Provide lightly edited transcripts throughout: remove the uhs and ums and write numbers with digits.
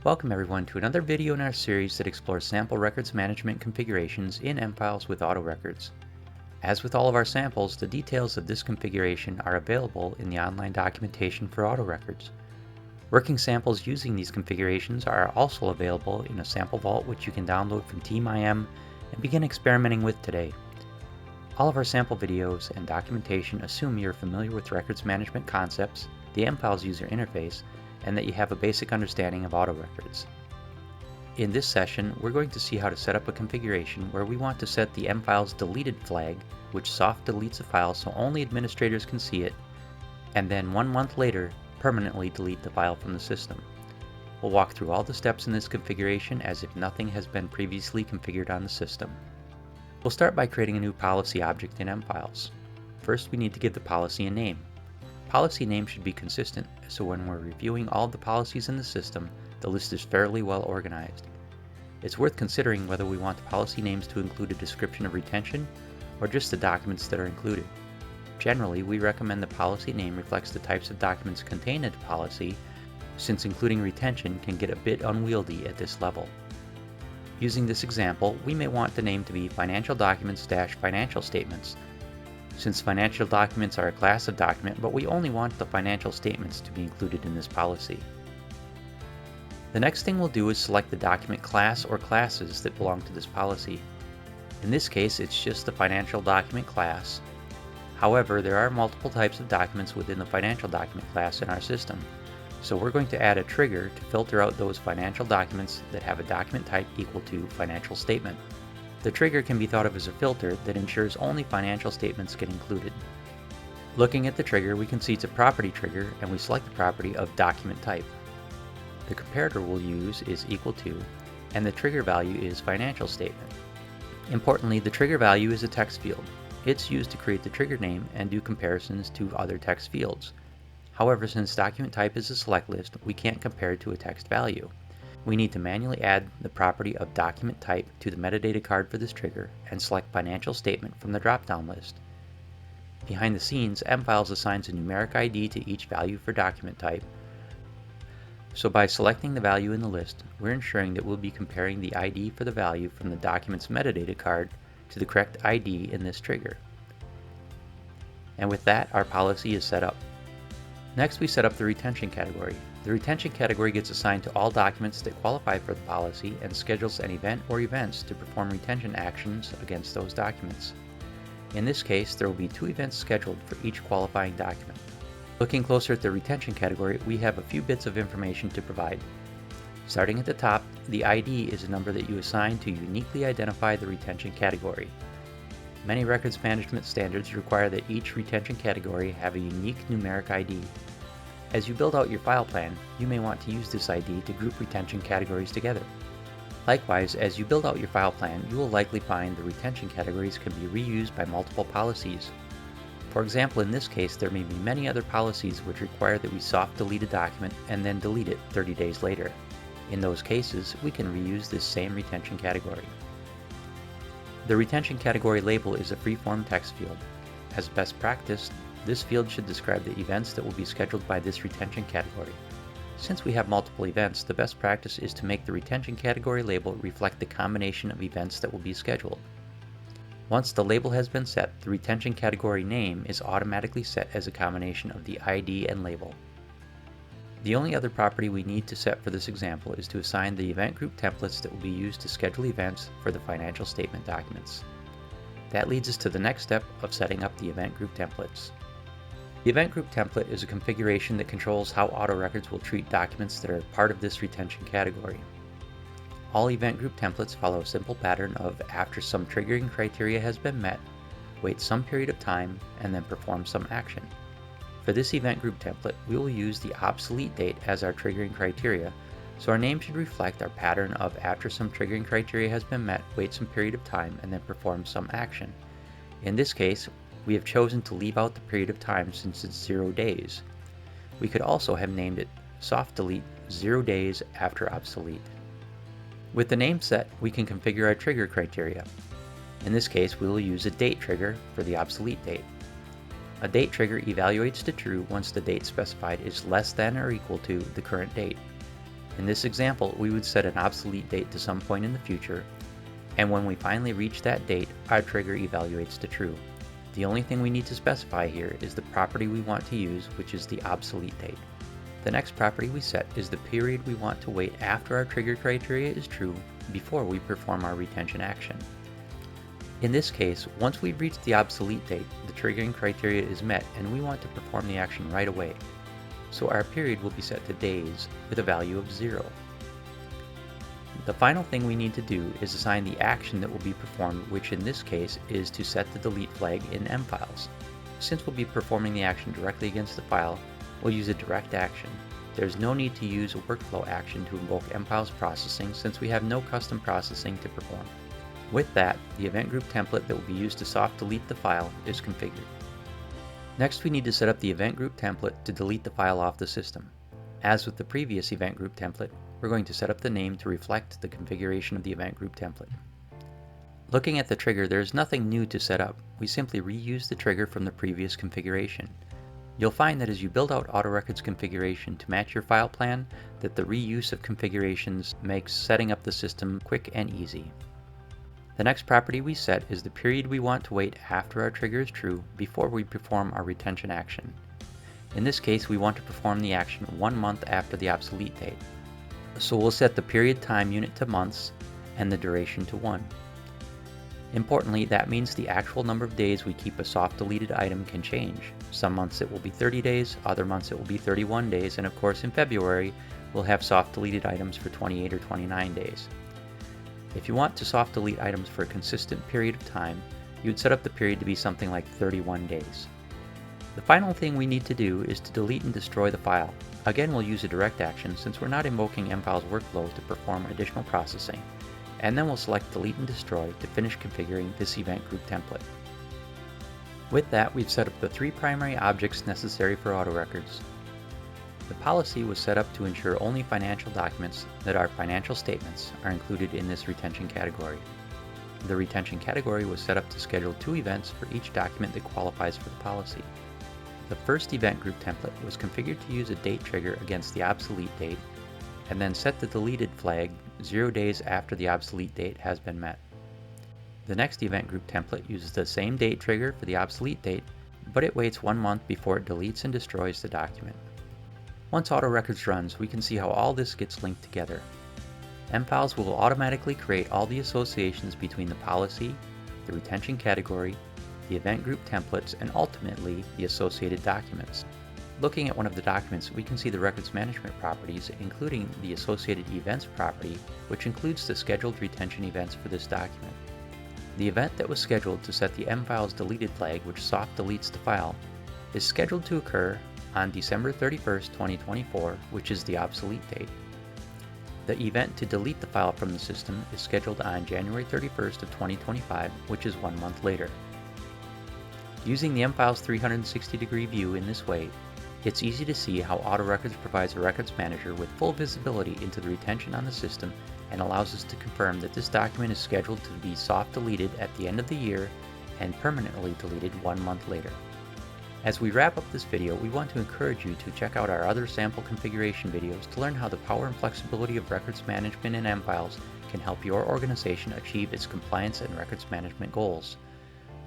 Welcome everyone to another video in our series that explores sample records management configurations in mFiles with AutoRecords. As with all of our samples, the details of this configuration are available in the online documentation for AutoRecords. Working samples using these configurations are also available in a sample vault which you can download from TeamIM and begin experimenting with today. All of our sample videos and documentation assume you're familiar with records management concepts, the mFiles user interface, and that you have a basic understanding of AutoRecords. In this session, we're going to see how to set up a configuration where we want to set the mFiles deleted flag, which soft deletes a file so only administrators can see it, and then 1 month later, permanently delete the file from the system. We'll walk through all the steps in this configuration as if nothing has been previously configured on the system. We'll start by creating a new policy object in mFiles. First, we need to give the policy a name. Policy name should be consistent, so when we're reviewing all of the policies in the system, the list is fairly well organized. It's worth considering whether we want the policy names to include a description of retention or just the documents that are included. Generally, we recommend the policy name reflects the types of documents contained in the policy, since including retention can get a bit unwieldy at this level. Using this example, we may want the name to be financial documents-financial statements, since financial documents are a class of document, but we only want the financial statements to be included in this policy. The next thing we'll do is select the document class or classes that belong to this policy. In this case, it's just the financial document class. However, there are multiple types of documents within the financial document class in our system, so we're going to add a trigger to filter out those financial documents that have a document type equal to financial statement. The trigger can be thought of as a filter that ensures only financial statements get included. Looking at the trigger, we can see it's a property trigger, and we select the property of document type. The comparator we'll use is equal to, and the trigger value is financial statement. Importantly, the trigger value is a text field. It's used to create the trigger name and do comparisons to other text fields. However, since document type is a select list, we can't compare it to a text value. We need to manually add the property of document type to the metadata card for this trigger and select financial statement from the drop-down list. Behind the scenes, mFiles assigns a numeric ID to each value for document type. So by selecting the value in the list, we're ensuring that we'll be comparing the ID for the value from the document's metadata card to the correct ID in this trigger. And with that, our policy is set up. Next, we set up the retention category. The retention category gets assigned to all documents that qualify for the policy and schedules an event or events to perform retention actions against those documents. In this case, there will be 2 events scheduled for each qualifying document. Looking closer at the retention category, we have a few bits of information to provide. Starting at the top, the ID is a number that you assign to uniquely identify the retention category. Many records management standards require that each retention category have a unique numeric ID. As you build out your file plan, you may want to use this ID to group retention categories together. Likewise, as you build out your file plan, you will likely find the retention categories can be reused by multiple policies. For example, in this case, there may be many other policies which require that we soft delete a document and then delete it 30 days later. In those cases, we can reuse this same retention category. The retention category label is a free-form text field. As best practice, this field should describe the events that will be scheduled by this retention category. Since we have multiple events, the best practice is to make the retention category label reflect the combination of events that will be scheduled. Once the label has been set, the retention category name is automatically set as a combination of the ID and label. The only other property we need to set for this example is to assign the event group templates that will be used to schedule events for the financial statement documents. That leads us to the next step of setting up the event group templates. The event group template is a configuration that controls how AutoRecords will treat documents that are part of this retention category. All event group templates follow a simple pattern of after some triggering criteria has been met, wait some period of time, and then perform some action. For this event group template, we will use the obsolete date as our triggering criteria, so our name should reflect our pattern of after some triggering criteria has been met, wait some period of time, and then perform some action. In this case, we have chosen to leave out the period of time since it's 0 days. We could also have named it soft delete 0 days after obsolete. With the name set, we can configure our trigger criteria. In this case, we will use a date trigger for the obsolete date. A date trigger evaluates to true once the date specified is less than or equal to the current date. In this example, we would set an obsolete date to some point in the future, and when we finally reach that date, our trigger evaluates to true. The only thing we need to specify here is the property we want to use, which is the obsolete date. The next property we set is the period we want to wait after our trigger criteria is true before we perform our retention action. In this case, once we've reached the obsolete date, the triggering criteria is met and we want to perform the action right away. So our period will be set to days with a value of 0. The final thing we need to do is assign the action that will be performed, which in this case is to set the delete flag in mfiles. Since we'll be performing the action directly against the file, we'll use a direct action. There's no need to use a workflow action to invoke mfiles processing since we have no custom processing to perform. With that, the event group template that will be used to soft delete the file is configured. Next, we need to set up the event group template to delete the file off the system. As with the previous event group template, we're going to set up the name to reflect the configuration of the event group template. Looking at the trigger, there is nothing new to set up. We simply reuse the trigger from the previous configuration. You'll find that as you build out AutoRecords configuration to match your file plan, that the reuse of configurations makes setting up the system quick and easy. The next property we set is the period we want to wait after our trigger is true before we perform our retention action. In this case, we want to perform the action 1 month after the obsolete date. So we'll set the period time unit to months and the duration to 1. Importantly, that means the actual number of days we keep a soft deleted item can change. Some months it will be 30 days, other months it will be 31 days, and of course in February we'll have soft deleted items for 28 or 29 days. If you want to soft delete items for a consistent period of time, you would set up the period to be something like 31 days. The final thing we need to do is to delete and destroy the file. Again, we'll use a direct action since we're not invoking mfiles workflow to perform additional processing, and then we'll select delete and destroy to finish configuring this event group template. With that, we've set up the 3 primary objects necessary for AutoRecords. The policy was set up to ensure only financial documents that are financial statements are included in this retention category. The retention category was set up to schedule 2 events for each document that qualifies for the policy. The first event group template was configured to use a date trigger against the obsolete date, and then set the deleted flag 0 days after the obsolete date has been met. The next event group template uses the same date trigger for the obsolete date, but it waits 1 month before it deletes and destroys the document. Once AutoRecords runs, we can see how all this gets linked together. mfiles will automatically create all the associations between the policy, the retention category, the event group templates, and ultimately the associated documents. Looking at one of the documents, we can see the records management properties, including the associated events property, which includes the scheduled retention events for this document. The event that was scheduled to set the mfiles deleted flag, which soft deletes the file, is scheduled to occur on December 31st, 2024, which is the obsolete date. The event to delete the file from the system is scheduled on January 31st of 2025, which is 1 month later. Using the mfiles 360-degree view in this way, it's easy to see how AutoRecords provides a records manager with full visibility into the retention on the system and allows us to confirm that this document is scheduled to be soft deleted at the end of the year and permanently deleted 1 month later. As we wrap up this video, we want to encourage you to check out our other sample configuration videos to learn how the power and flexibility of records management in mfiles can help your organization achieve its compliance and records management goals.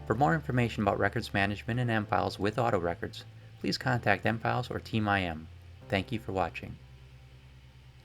For more information about records management in mfiles with AutoRecords, please contact mfiles or Team IM. Thank you for watching.